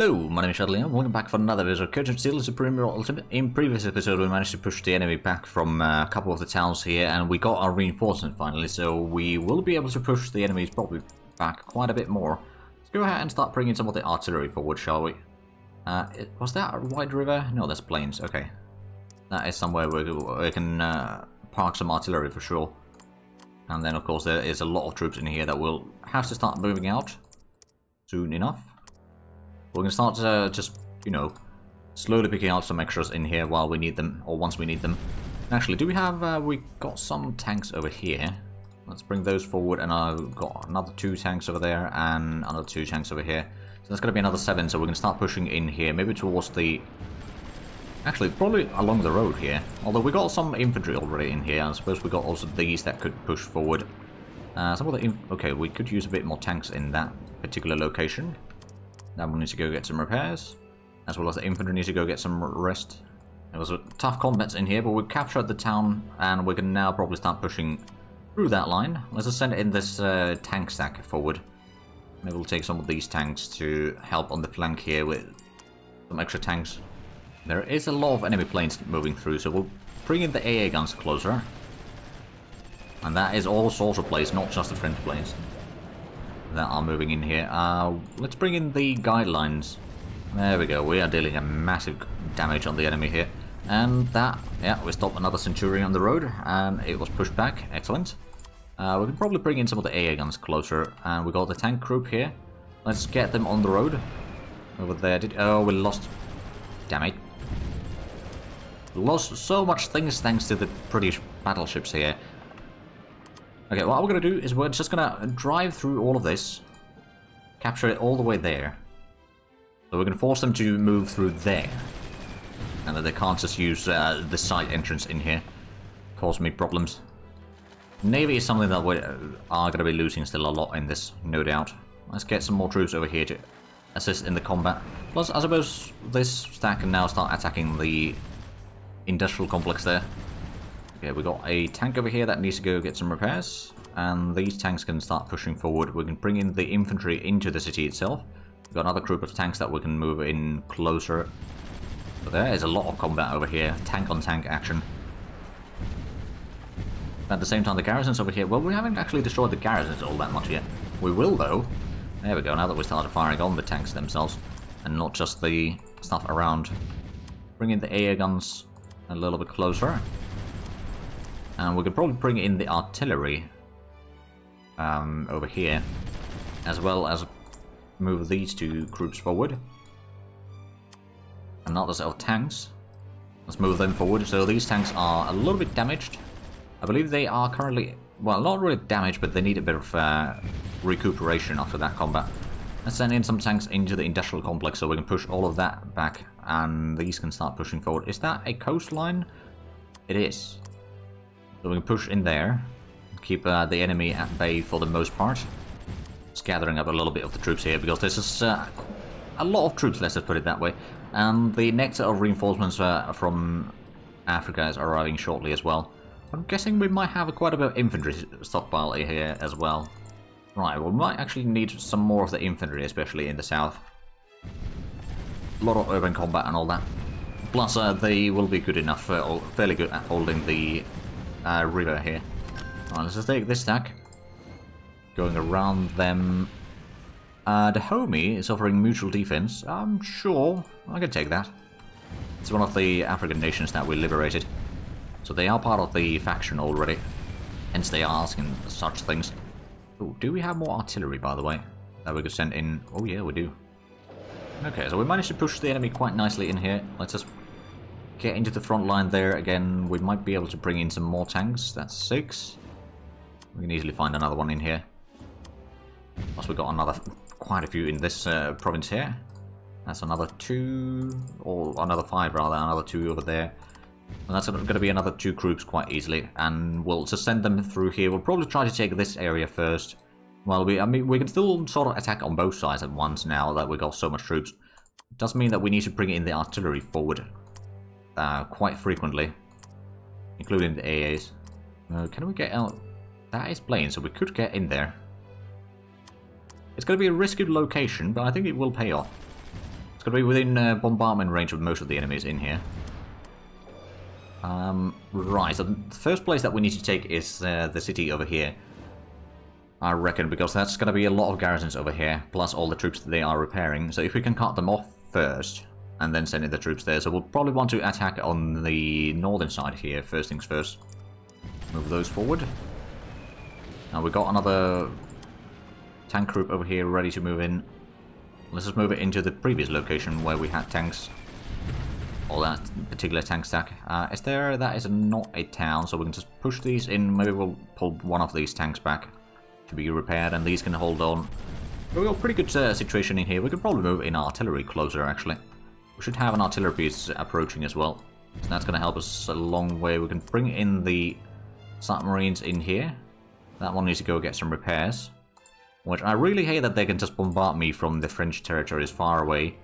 Hello, my name is Shadley and welcome back for another episode of Curtain Steel Supreme Ultimate. In previous episode we managed to push the enemy back from a couple of the towns here and we got our reinforcement finally, so we will be able to push the enemies probably back quite a bit more. Let's go ahead and start bringing some of the artillery forward, shall we? Was that a wide river? No, that's plains, okay. That is somewhere where we can park some artillery for sure. And then of course there is a lot of troops in here that will have to start moving out soon enough. We're going to start just, you know, slowly picking out some extras in here while we need them, or once we need them. Actually, do we have, we got some tanks over here. Let's bring those forward, and I've got another 2 tanks over there, and another 2 tanks over here. So that's going to be another 7, so we're going to start pushing in here, maybe towards the... Actually, probably along the road here. Although we got some infantry already in here, I suppose we got also these that could push forward. Some of the... Okay, we could use a bit more tanks in that particular location. Now we need to go get some repairs, as well as the infantry need to go get some rest. It was a tough combats in here, but we captured the town, and we can now probably start pushing through that line. Let's just send in this tank stack forward. Maybe we'll take some of these tanks to help on the flank here with some extra tanks. There is a lot of enemy planes moving through, so we'll bring in the AA guns closer. And that is all sorts of planes, not just the French planes that are moving in here. Let's bring in the guidelines. There we go. We are dealing a massive damage on the enemy here. And that, yeah, we stopped another Centurion on the road, and it was pushed back. Excellent. We can probably bring in some of the AA guns closer. And we got the tank group here. Let's get them on the road. Over there. Oh, we lost... Damn it. Lost so much things thanks to the British battleships here. Okay, what we're going to do is we're just going to drive through all of this, capture it all the way there. So we're going to force them to move through there. And that they can't just use the side entrance in here. Cause me problems. Navy is something that we are going to be losing still a lot in this, no doubt. Let's get some more troops over here to assist in the combat. Plus, I suppose this stack can now start attacking the industrial complex there. Okay, we got a tank over here that needs to go get some repairs, and these tanks can start pushing forward. We can bring in the infantry into the city itself. We've got another group of tanks that we can move in closer. But there is a lot of combat over here, tank on tank action. At the same time, the garrisons over here, well, we haven't actually destroyed the garrisons all that much yet. We will though. There we go, now that we started firing on the tanks themselves, and not just the stuff around. Bring in the AA guns a little bit closer. And we could probably bring in the artillery over here, as well as move these 2 groups forward. Another set of tanks. Let's move them forward. So these tanks are a little bit damaged. I believe they are currently, well, not really damaged, but they need a bit of recuperation after that combat. Let's send in some tanks into the industrial complex so we can push all of that back, and these can start pushing forward. Is that a coastline? It is. So we can push in there, keep the enemy at bay for the most part. Just gathering up a little bit of the troops here, because this is a lot of troops, let's just put it that way. And the next set of reinforcements from Africa is arriving shortly as well. I'm guessing we might have quite a bit of infantry stockpile here as well. Right, we might actually need some more of the infantry, especially in the south. A lot of urban combat and all that. Plus, they will be good enough, or fairly good at holding the river here. Alright, let's just take this stack. Going around them. The homie is offering mutual defense. I'm sure I can take that. It's one of the African nations that we liberated. So they are part of the faction already. Hence they are asking such things. Ooh, do we have more artillery, by the way, that we could send in? Oh yeah, we do. Okay, so we managed to push the enemy quite nicely in here. Let's just get into the front line there again. We might be able to bring in some more tanks. That's 6. We can easily find another one in here. Plus we got quite a few in this province here. That's another 2, or another 5 rather, another 2 over there. And that's going to be another 2 groups quite easily. And we'll just send them through here. We'll probably try to take this area first. Well, I mean, we can still sort of attack on both sides at once now that we got so much troops. It does mean that we need to bring in the artillery forward. Quite frequently, including the AAs. Can we get out? That is plain, so we could get in there. It's going to be a risky location, but I think it will pay off. going to be within bombardment range of most of the enemies in here. Right, so the first place that we need to take is the city over here. I reckon, because that's going to be a lot of garrisons over here, plus all the troops that they are repairing. So if we can cut them off first, and then send in the troops there. So we'll probably want to attack on the northern side here, first things first. Move those forward. Now we've got another tank group over here ready to move in. Let's just move it into the previous location where we had tanks. Or that particular tank stack. Is there... that is not a town, so we can just push these in. Maybe we'll pull one of these tanks back to be repaired, and these can hold on. We've got a pretty good situation in here. We could probably move in artillery closer, actually. We should have an artillery piece approaching as well. So that's going to help us a long way. We can bring in the submarines in here. That one needs to go get some repairs. Which I really hate that they can just bombard me from the French territories far away.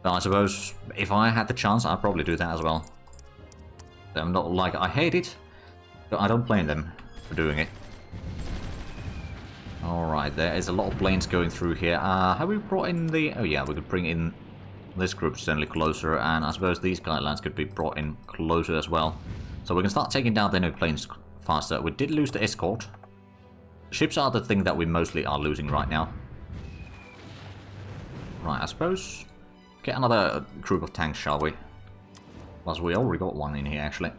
But I suppose if I had the chance, I'd probably do that as well. I'm not like I hate it, but I don't blame them for doing it. Alright, there is a lot of planes going through here. Have we brought in the... oh yeah, we could bring in this group certainly closer, and I suppose these guidelines could be brought in closer as well. So we can start taking down the enemy planes faster. We did lose the escort. Ships are the thing that we mostly are losing right now. Right, I suppose... get another group of tanks, shall we? Plus, we already got one in here, actually.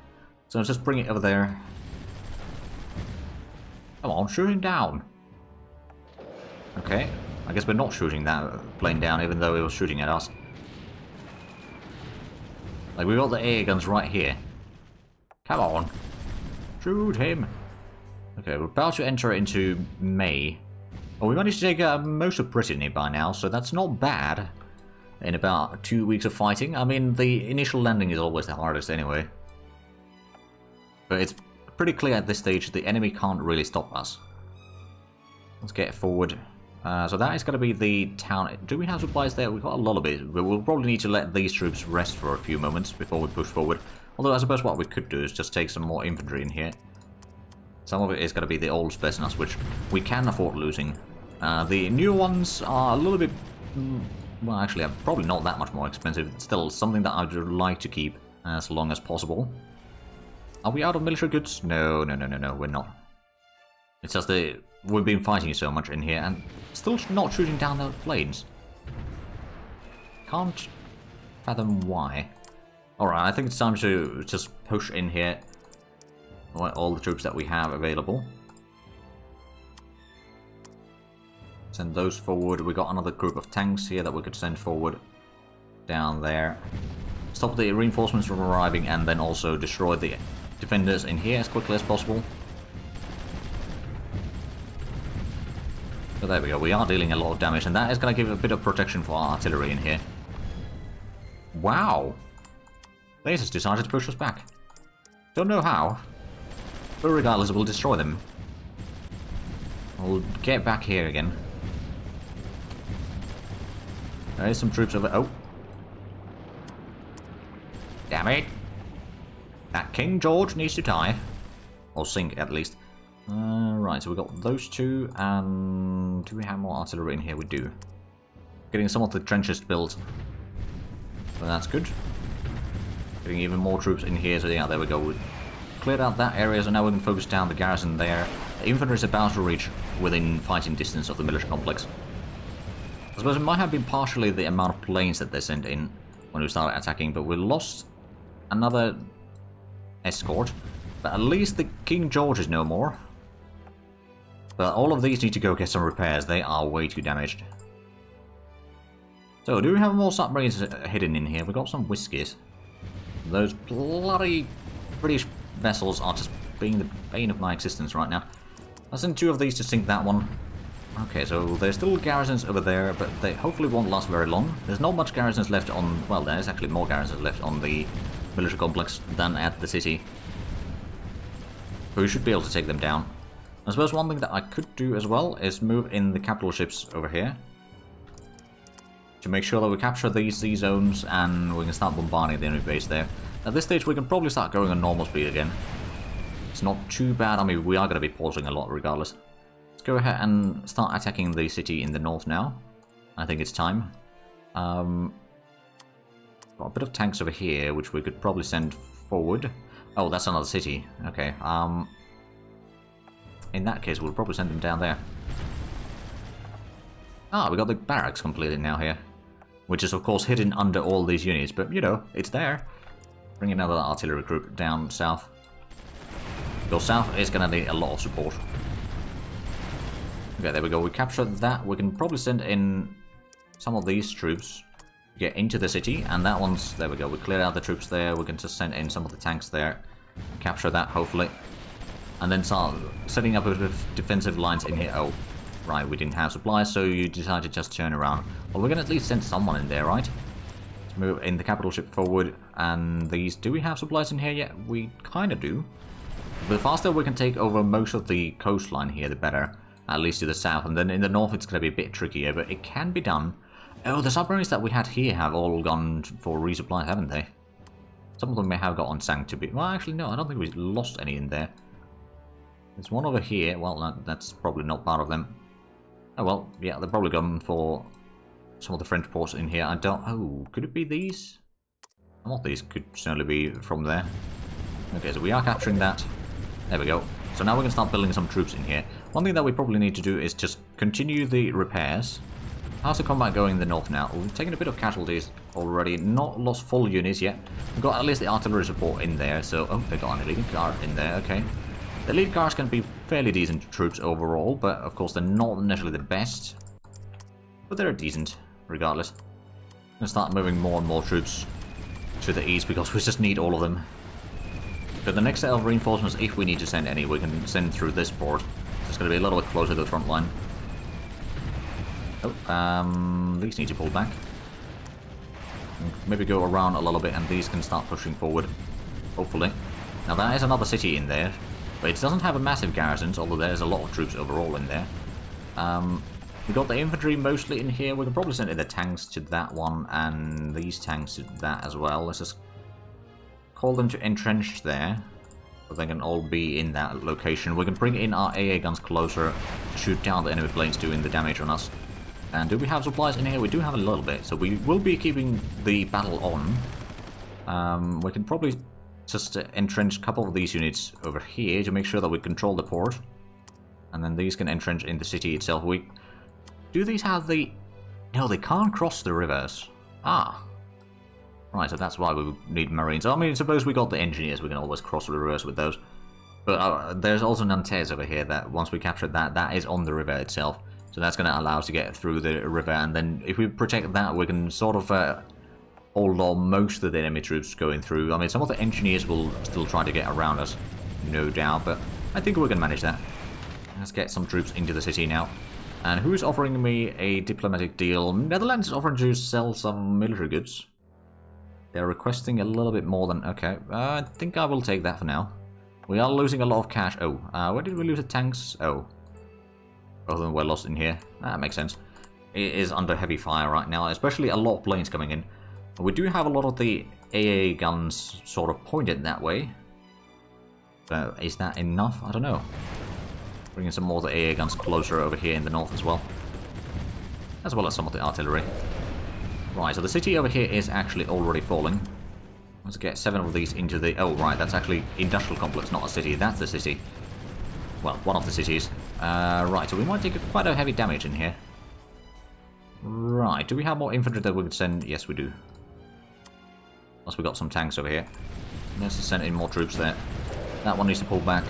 So let's just bring it over there. Come on, shoot him down. Okay, I guess we're not shooting that plane down, even though it was shooting at us. Like, we've got the air guns right here. Come on. Shoot him. Okay, we're about to enter into May. Well, we managed to take most of Brittany by now, so that's not bad. In about 2 weeks of fighting. I mean, the initial landing is always the hardest anyway. But it's pretty clear at this stage the enemy can't really stop us. Let's get forward. So that is going to be the town. Do we have supplies there? We've got a lot of it. But we'll probably need to let these troops rest for a few moments before we push forward. Although I suppose what we could do is just take some more infantry in here. Some of it is going to be the old Spetsnaz, which we can afford losing. The new ones are a little bit... well, actually, probably not that much more expensive. It's still something that I would like to keep as long as possible. Are we out of military goods? No, we're not. It's just that we've been fighting so much in here and still not shooting down those planes. Can't fathom why. Alright, I think it's time to just push in here all the troops that we have available. Send those forward. We got another group of tanks here that we could send forward down there. Stop the reinforcements from arriving and then also destroy the defenders in here as quickly as possible. So there we go. We are dealing a lot of damage, and that is going to give a bit of protection for our artillery in here. Wow! They just decided to push us back. Don't know how, but regardless, we'll destroy them. We'll get back here again. There is some troops over... oh. Damn it. That King George needs to die. Or sink, at least. Right, so we got those two, and... do we have more artillery in here? We do. Getting some of the trenches built. So that's good. Getting even more troops in here, so yeah, there we go. We cleared out that area, so now we can focus down the garrison there. The infantry is about to reach within fighting distance of the military complex. I suppose it might have been partially the amount of planes that they sent in when we started attacking, but we lost another escort. But at least the King George is no more. But all of these need to go get some repairs. They are way too damaged. So, do we have more submarines hidden in here? We've got some whiskies. Those bloody British vessels are just being the bane of my existence right now. I'll send 2 of these to sink that one. Okay, so there's still garrisons over there, but they hopefully won't last very long. There's not much garrisons left on... well, there's actually more garrisons left on the military complex than at the city. But we should be able to take them down. I suppose one thing that I could do as well is move in the capital ships over here. To make sure that we capture these sea zones and we can start bombarding the enemy base there. At this stage we can probably start going on normal speed again. It's not too bad. I mean, we are going to be pausing a lot regardless. Let's go ahead and start attacking the city in the north now. I think it's time. Got a bit of tanks over here, which we could probably send forward. Oh, that's another city. Okay, in that case, we'll probably send them down there. Ah, we got the barracks completed now here. Which is, of course, hidden under all these units, but, you know, it's there. Bring another artillery group down south. Go south is going to need a lot of support. Okay, there we go. We captured that. We can probably send in some of these troops to get into the city, and that one's... There we go. We cleared out the troops there. We can just send in some of the tanks there. Capture that, hopefully. And then start setting up a bit of defensive lines in here. Oh, right, we didn't have supplies, so you decided to just turn around. Well, we're going to at least send someone in there, right? Let's move in the capital ship forward. And these... Do we have supplies in here yet? We kind of do. The faster we can take over most of the coastline here, the better. At least to the south. And then in the north, it's going to be a bit trickier, but it can be done. Oh, the submarines that we had here have all gone for resupply, haven't they? Some of them may have got on sank to be... Well, actually, no, I don't think we lost any in there. There's one over here. Well, that's probably not part of them. Oh, well, yeah, they're probably gone for some of the French ports in here. I don't... Oh, could it be these? Some of these could certainly be from there. Okay, so we are capturing that. There we go. So now we can start building some troops in here. One thing that we probably need to do is just continue the repairs. How's the combat going in the north now? We've taken a bit of casualties already. Not lost full units yet. We've got at least the artillery support in there. So, oh, they got an elite guard in there. Okay. The elite guards can be fairly decent troops overall, but of course they're not necessarily the best. But they're decent, regardless. I'm going to start moving more and more troops to the east because we just need all of them. But the next set of reinforcements, if we need to send any, we can send through this port. It's going to be a little bit closer to the front line. Oh, these need to pull back. Maybe go around a little bit and these can start pushing forward. Hopefully. Now that is another city in there. But it doesn't have a massive garrison, although there's a lot of troops overall in there. We got the infantry mostly in here. We can probably send in the tanks to that one and these tanks to that as well. Let's just call them to entrench there. So they can all be in that location. We can bring in our AA guns closer, shoot down the enemy planes doing the damage on us. And do we have supplies in here? We do have a little bit, so we will be keeping the battle on. We can probably just entrench a couple of these units over here to make sure that we control the port. And then these can entrench in the city itself. Do these have the... No, they can't cross the rivers. Ah. Right, so that's why we need marines. I mean, suppose we got the engineers, we can always cross the rivers with those. But there's also Nantes over here that once we capture that, that is on the river itself. So that's going to allow us to get through the river, and then if we protect that, we can sort of hold on most of the enemy troops going through. I mean, some of the engineers will still try to get around us, no doubt, but I think we can manage that. Let's get some troops into the city now. And who's offering me a diplomatic deal? Netherlands is offering to sell some military goods. They're requesting a little bit more than... Okay, I think I will take that for now. We are losing a lot of cash. Oh, where did we lose the tanks? Oh. Both of them were lost in here. That makes sense. It is under heavy fire right now, especially a lot of planes coming in. We do have a lot of the AA guns sort of pointed that way. But is that enough? I don't know. Bringing some more of the AA guns closer over here in the north as well. As well as some of the artillery. Right, so the city over here is actually already falling. Let's get 7 of these into the... Oh, right, that's actually industrial complex, not a city. That's the city. Well, one of the cities. Right, so we might take quite a heavy damage in here. Right, do we have more infantry that we could send? Yes, we do. Plus we got some tanks over here. Let's just send in more troops there. That one needs to pull back.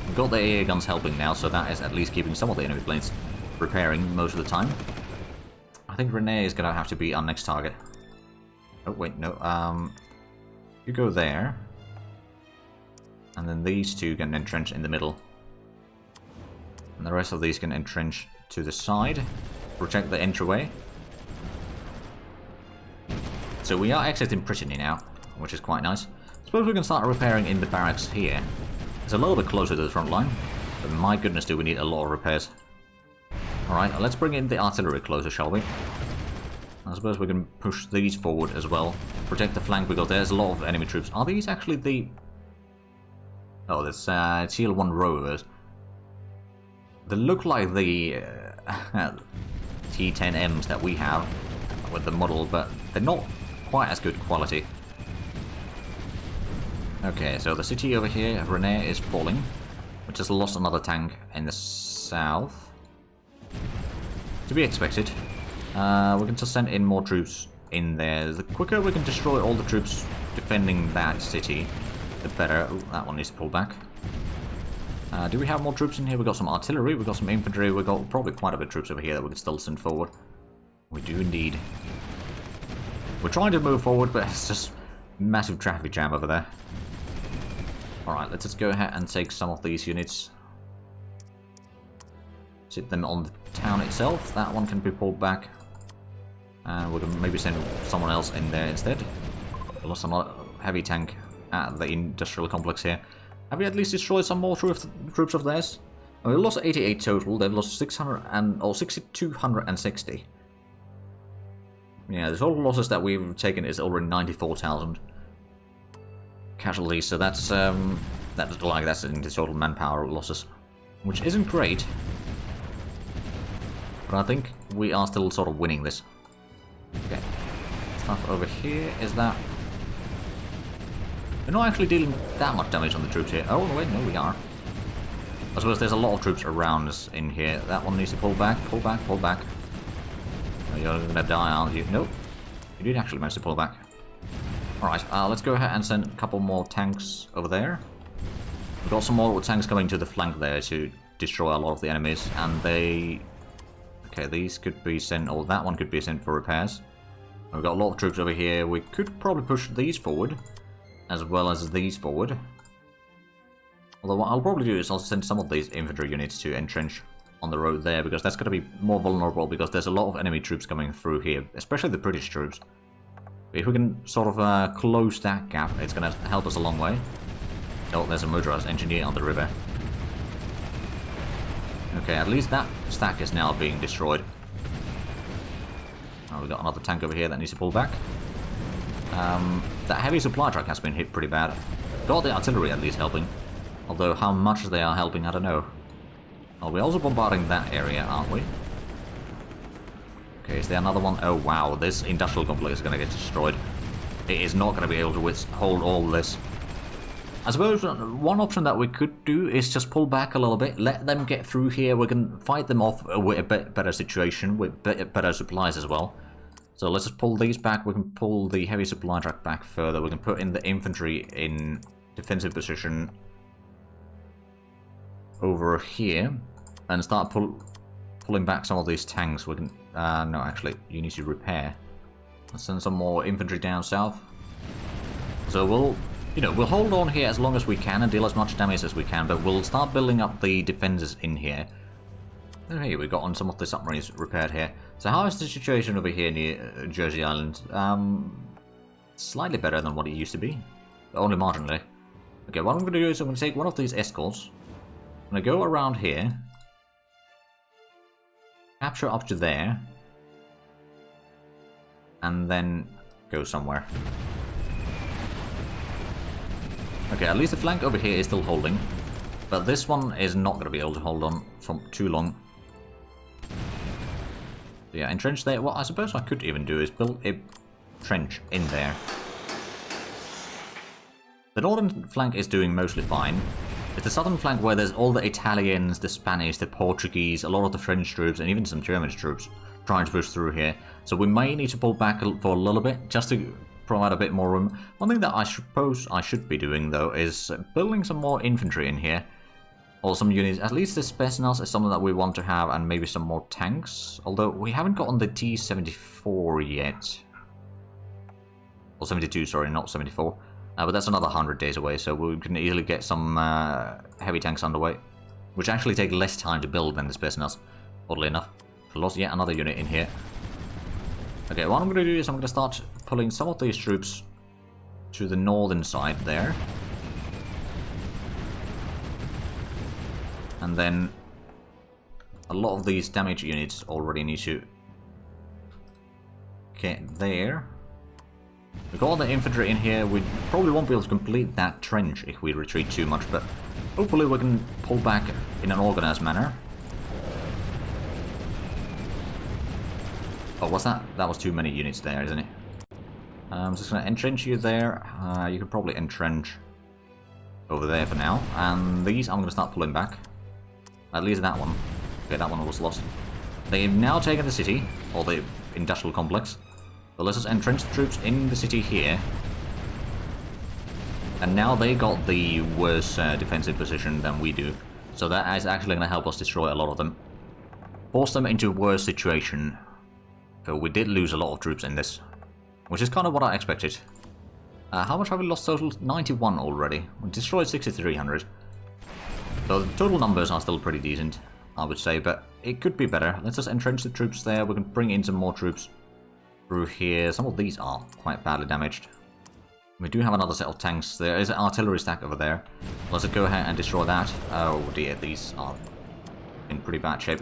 We've got the AA guns helping now, so that is at least keeping some of the enemy planes repairing most of the time. I think Rene is going to have to be our next target. Oh, wait, no. You go there. And then these two can entrench in the middle. And the rest of these can entrench to the side. Protect the entryway. So we are exiting Brittany now, which is quite nice. Suppose we can start repairing in the barracks here. It's a little bit closer to the front line, but my goodness do we need a lot of repairs. Alright, let's bring in the artillery closer, shall we? I suppose we can push these forward as well. Protect the flank because there's a lot of enemy troops. Are these actually the... Oh, that's Teal 1 Rovers. They look like the T10Ms that we have with the model, but they're not quite as good quality. Okay, so the city over here, Rene, is falling. We just lost another tank in the south. To be expected. We can just send in more troops in there. The quicker we can destroy all the troops defending that city, the better. Ooh, that one needs to pull back. Do we have more troops in here? We've got some artillery, we've got some infantry, we've got probably quite a bit of troops over here that we can still send forward. We do indeed. We're trying to move forward, but it's just massive traffic jam over there. Alright, let's just go ahead and take some of these units. Sit them on the town itself. That one can be pulled back. And we can maybe send someone else in there instead. We lost a heavy tank at the industrial complex here. Have we at least destroyed some more troops of theirs? We lost 88 total. They've lost 6,260. Yeah, the total losses that we've taken is already 94,000 casualties. So that's in the total manpower losses, which isn't great. But I think we are still sort of winning this. Okay, stuff over here is that. We're not actually dealing that much damage on the troops here. Oh, wait, no, we are. I suppose there's a lot of troops around us in here. That one needs to pull back, pull back, pull back. Oh, you're gonna die, aren't you? Nope. You did actually manage to pull back. Alright, let's go ahead and send a couple more tanks over there. We've got some more tanks coming to the flank there to destroy a lot of the enemies, and they... Okay, these could be sent, or that one could be sent for repairs. We've got a lot of troops over here. We could probably push these forward, as well as these forward. Although what I'll probably do is I'll send some of these infantry units to entrench on the road there, because that's going to be more vulnerable, because there's a lot of enemy troops coming through here, especially the British troops. If we can sort of close that gap, it's going to help us a long way. Oh, there's a motorized engineer on the river. Okay, at least that stack is now being destroyed. Oh, we've got another tank over here that needs to pull back. That heavy supply truck has been hit pretty bad. Got the artillery at least helping. Although how much they are helping, I don't know. Oh, we're also bombarding that area, aren't we? Okay, is there another one? Oh wow, this industrial complex is going to get destroyed. It is not going to be able to hold all this. I suppose one option that we could do is just pull back a little bit, let them get through here, we can fight them off with a bit better situation, with better supplies as well. So let's just pull these back, we can pull the heavy supply truck back further, we can put in the infantry in defensive position over here, and start pulling back some of these tanks. We can, no actually, you need to repair. Let's send some more infantry down south. So we'll hold on here as long as we can and deal as much damage as we can, but we'll start building up the defenses in here. Okay, we've got on some of the submarines repaired here. So how is the situation over here near Jersey Island? Slightly better than what it used to be, but only marginally. Okay, what I'm going to do is I'm going to take one of these escorts. I'm going to go around here, capture up to there, and then go somewhere. Okay, at least the flank over here is still holding, but this one is not going to be able to hold on for too long. Yeah, entrench there. What I suppose I could even do is build a trench in there. The northern flank is doing mostly fine. It's the southern flank where there's all the Italians, the Spanish, the Portuguese, a lot of the French troops, and even some German troops trying to push through here. So we may need to pull back for a little bit, just to provide a bit more room. One thing that I suppose I should be doing, though, is building some more infantry in here. Or some units. At least the Spetsnaz is something that we want to have, and maybe some more tanks. Although we haven't gotten the T-74 yet. Or 72, sorry, not 74. But that's another 100 days away, so we can easily get some heavy tanks underway. Which actually take less time to build than the Spetsnaz, oddly enough. So lost yet another unit in here. Okay, what I'm going to do is I'm going to start pulling some of these troops to the northern side there. And then a lot of these damage units already need to get there. We've got all the infantry in here. We probably won't be able to complete that trench if we retreat too much, but hopefully we can pull back in an organized manner. Oh, what's that? That was too many units there, isn't it? I'm just going to entrench you there. You could probably entrench over there for now. And these I'm going to start pulling back. At least that one. Okay, that one was lost. They've now taken the city, or the industrial complex. So let's just entrench the troops in the city here. And now they got the worse defensive position than we do. So that is actually going to help us destroy a lot of them. Force them into a worse situation. So we did lose a lot of troops in this. Which is kind of what I expected. How much have we lost total? 91 already. We destroyed 6,300. So the total numbers are still pretty decent, I would say, but it could be better. Let's just entrench the troops there. We can bring in some more troops through here. Some of these are quite badly damaged. We do have another set of tanks. There is an artillery stack over there. Let's go ahead and destroy that. Oh dear, these are in pretty bad shape.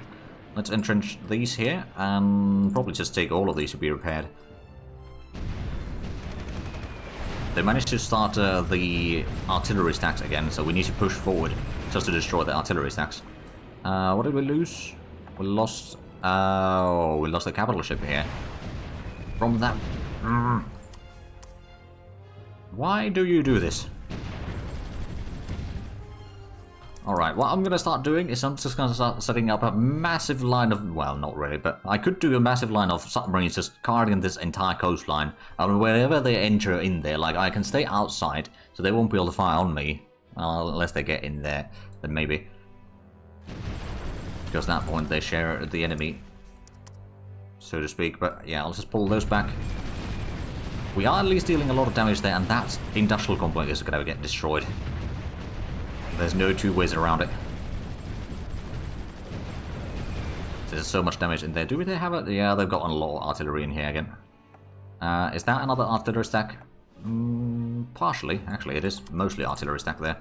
Let's entrench these here, and probably just take all of these to be repaired. They managed to start the artillery stacks again, so we need to push forward just to destroy the artillery stacks. What did we lose? We lost... oh, we lost the capital ship here. From that... Why do you do this? Alright, what I'm going to start doing is I'm just going to start setting up a massive line of... well, not really, but I could do a massive line of submarines just guarding this entire coastline. And wherever they enter in there, like, I can stay outside, so they won't be able to fire on me. Unless they get in there, then maybe. Because at that point they share the enemy, so to speak. But yeah, I'll just pull those back. We are at least dealing a lot of damage there, and that industrial complex is going to get destroyed. There's no two ways around it. There's so much damage in there. Do they have it? Yeah, they've got a lot of artillery in here again. Is that another artillery stack? Partially, actually. It is mostly artillery stack there.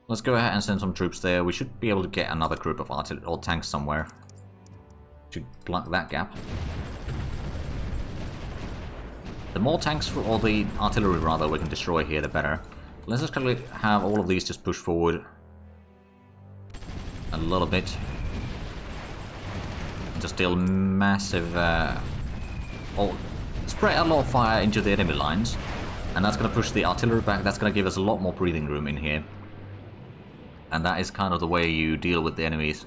Let's go ahead and send some troops there. We should be able to get another group of artillery or tanks somewhere to plug that gap. The more tanks, or the artillery rather, we can destroy here, the better. Let's just have all of these just push forward a little bit. Just deal massive... spread a lot of fire into the enemy lines. And that's going to push the artillery back. That's going to give us a lot more breathing room in here. And that is kind of the way you deal with the enemies.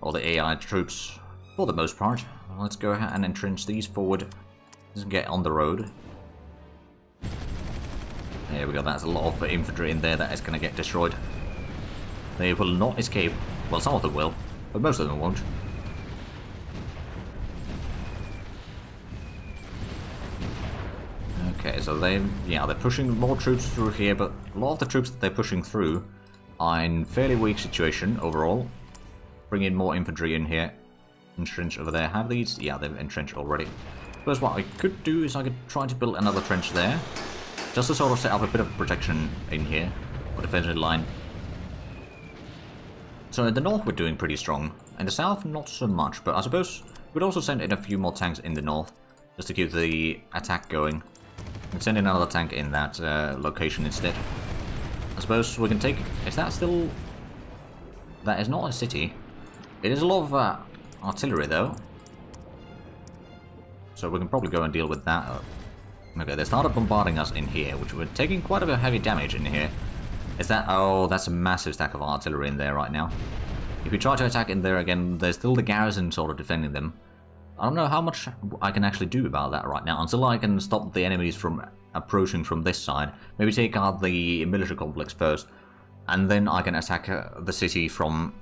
Or the AI troops, for the most part. Let's go ahead and entrench these forward. Just get on the road. There we go, that's a lot of infantry in there that is going to get destroyed. They will not escape. Well, some of them will, but most of them won't. Okay, so they're pushing more troops through here, but a lot of the troops that they're pushing through are in fairly weak situation overall. Bring in more infantry in here. Entrench over there. Have these? Yeah, they've entrenched already. First, what I could do is I could try to build another trench there. Just to sort of set up a bit of protection in here, or defensive line. So in the north we're doing pretty strong. In the south, not so much, but I suppose we'd also send in a few more tanks in the north, just to keep the attack going. And send in another tank in that location instead. I suppose we can take... is that still... that is not a city. It is a lot of artillery though. So we can probably go and deal with that. Okay, they started bombarding us in here, which we're taking quite a bit of heavy damage in here. Is that... oh, that's a massive stack of artillery in there right now. If you try to attack in there again, there's still the garrison sort of defending them. I don't know how much I can actually do about that right now, until I can stop the enemies from approaching from this side. Maybe take out the military complex first, and then I can attack the city from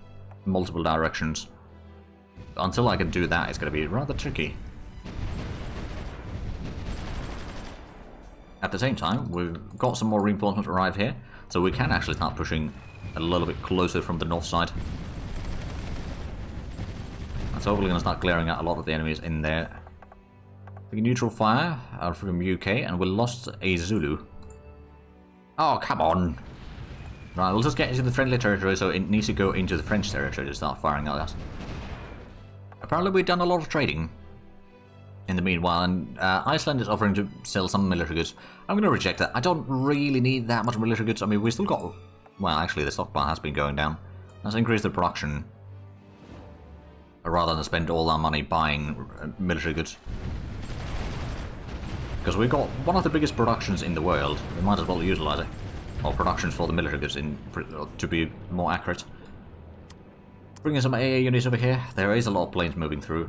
multiple directions. Until I can do that, it's going to be rather tricky. At the same time, we've got some more reinforcements arrive here, so we can actually start pushing a little bit closer from the north side. That's hopefully going to start clearing out a lot of the enemies in there. The neutral fire out from UK, and we lost a Zulu. Oh, come on! Right, we'll just get into the friendly territory, so it needs to go into the French territory to start firing at us. Apparently we've done a lot of trading in the meanwhile, and Iceland is offering to sell some military goods. I'm going to reject that. I don't really need that much military goods. I mean, we still got... well, actually, the stockpile has been going down. Let's increase the production, rather than spend all our money buying military goods. Because we've got one of the biggest productions in the world. We might as well utilize it. Or productions for the military goods, to be more accurate. Bringing some AA units over here. There is a lot of planes moving through.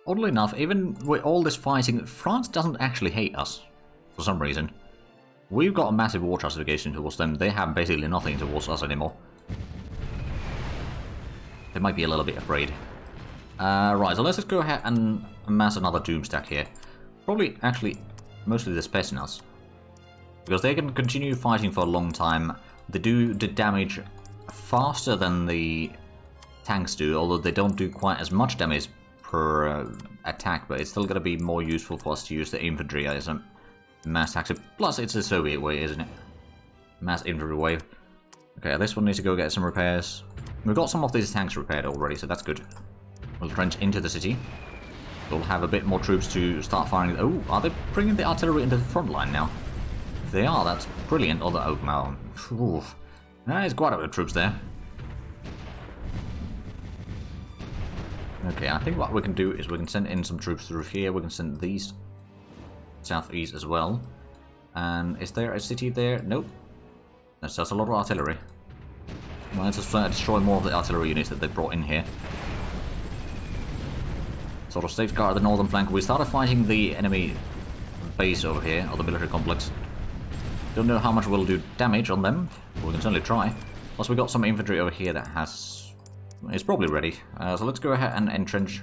Oddly enough, even with all this fighting, France doesn't actually hate us. For some reason. We've got a massive war justification towards them. They have basically nothing towards us anymore. They might be a little bit afraid. Right, so let's just go ahead and amass another Doomstack here. Probably, actually, mostly the Spetsnaz. Because they can continue fighting for a long time. They do the damage faster than the tanks do, although they don't do quite as much damage per attack, but it's still going to be more useful for us to use the infantry as a mass tactic. Plus, it's the Soviet way, isn't it? Mass infantry wave. Okay, this one needs to go get some repairs. We've got some of these tanks repaired already, so that's good. We'll trench into the city. We'll have a bit more troops to start firing. Oh, are they bringing the artillery into the front line now? If they are, that's brilliant. Although, oh, no. Oof. There's quite a bit of troops there. Okay, I think what we can do is we can send in some troops through here. We can send these southeast as well. And is there a city there? Nope. That's just a lot of artillery. Well, let's just destroy more of the artillery units that they brought in here. Sort of safeguard the northern flank. We started fighting the enemy base over here, or the military complex. Don't know how much we'll do damage on them, but we can certainly try. Plus we got some infantry over here that is probably ready. So let's go ahead and entrench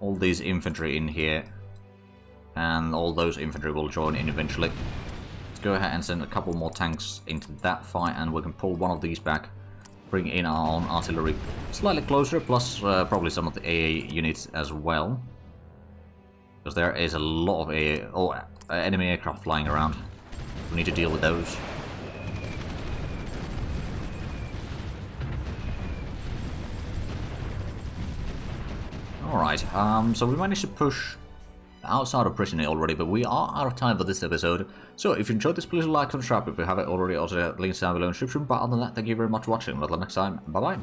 all these infantry in here. And all those infantry will join in eventually. Let's go ahead and send a couple more tanks into that fight, and we can pull one of these back. Bring in our own artillery slightly closer, plus probably some of the AA units as well. Because there is a lot of enemy aircraft flying around. We need to deal with those. Alright, so we managed to push outside of Brittany already, but we are out of time for this episode. So if you enjoyed this, please like and subscribe if you haven't already. Also, links down below in the description. But other than that, thank you very much for watching. Until next time, bye bye.